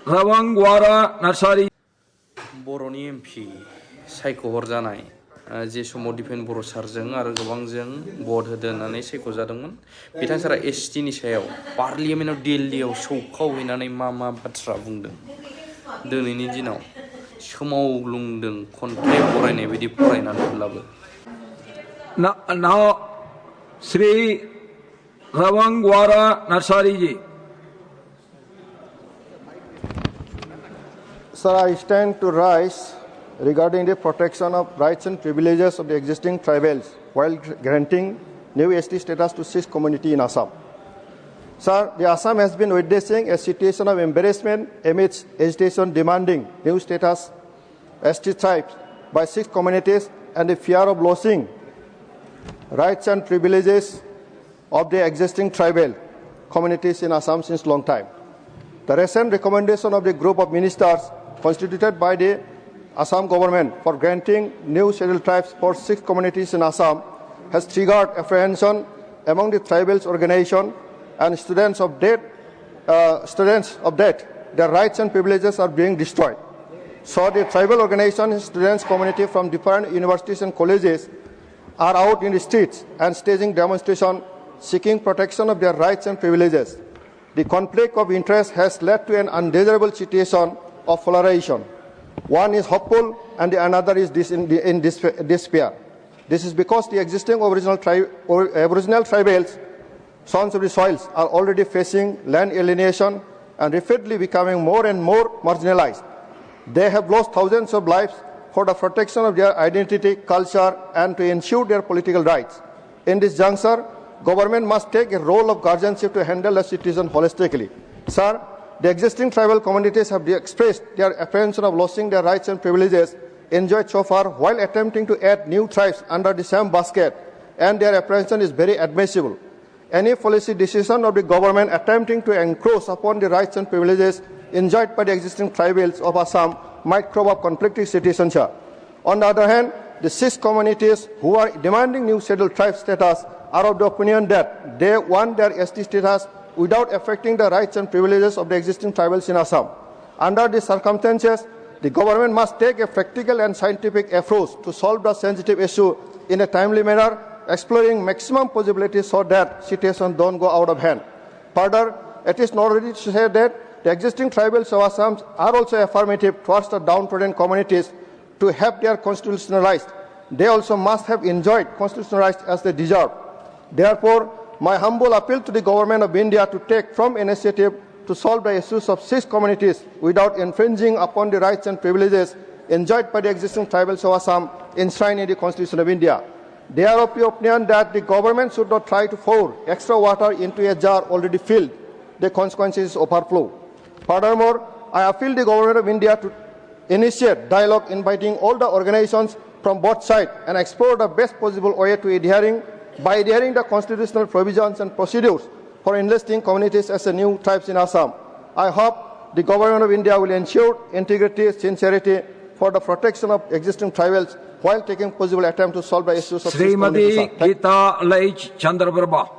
Rwngwra Narsari बर'नि MP सायख'हरजानाय जे समाव दिफेन बर' सारजों आरो गोबांजों भट होदो होननानै सायख'जादोंमोन बिथां सारा एसटिनि सायाव पार्लियामेन्टआव दिल्लीयाव सौखावहैनानै मा बाथ्रा बुंदों दिनैनि दिनाव सोमावग्लुंदों खन्थाइ फरायनाय बायदि फरायनानैब्लाबो Now Sri Rwngwra Narsari ji. Sir, I stand to rise regarding the protection of rights and privileges of the existing tribals while granting new ST status to 6 community in Assam. Sir, the Assam has been witnessing a situation of embarrassment amidst agitation demanding new status ST tribes by 6 communities and the fear of losing rights and privileges of the existing tribal communities in Assam since long time. The recent recommendation of the group of ministers constituted by the Assam government for granting new scheduled tribes for 6 communities in Assam has triggered apprehension among the tribals organization and students of that their rights and privileges are being destroyed. So the tribal organization and students community from different universities and colleges are out in the streets and staging demonstration seeking protection of their rights and privileges. The conflict of interest has led to an undesirable situation of polarization. One is hopeful and the another is in despair. This is because the existing Aboriginal tribals, sons of the soils, are already facing land alienation and rapidly becoming more and more marginalized. They have lost thousands of lives for the protection of their identity, culture, and to ensure their political rights. In this juncture, government must take a role of guardianship to handle the citizen holistically. Sir, the existing tribal communities have expressed their apprehension of losing their rights and privileges enjoyed so far while attempting to add new tribes under the same basket, and their apprehension is very admissible. Any policy decision of the government attempting to encroach upon the rights and privileges enjoyed by the existing tribals of Assam might throw up conflicting citizenship. On the other hand, the 6 communities who are demanding new scheduled tribe status are of the opinion that they want their ST status without affecting the rights and privileges of the existing tribals in Assam. Under these circumstances, the government must take a practical and scientific approach to solve the sensitive issue in a timely manner, exploring maximum possibilities so that situations don't go out of hand. Further, it is noteworthy to say that the existing tribals of Assam are also affirmative towards the downtrodden communities to have their constitutionalized. They also must have enjoyed constitutionalized as they deserve. Therefore, my humble appeal to the government of India to take firm initiative to solve the issues of 6 communities without infringing upon the rights and privileges enjoyed by the existing tribals of Assam enshrined in the Constitution of India. They are of the opinion that the government should not try to pour extra water into a jar already filled. The consequences overflow. Furthermore, I appeal the government of India to initiate dialogue inviting all the organizations from both sides and explore the best possible way to adhering the constitutional provisions and procedures for enlisting communities as a new tribes in Assam. I hope the government of India will ensure integrity, sincerity for the protection of existing tribals while taking possible attempt to solve the issues of Srimati Gita Laich Chandraprabha.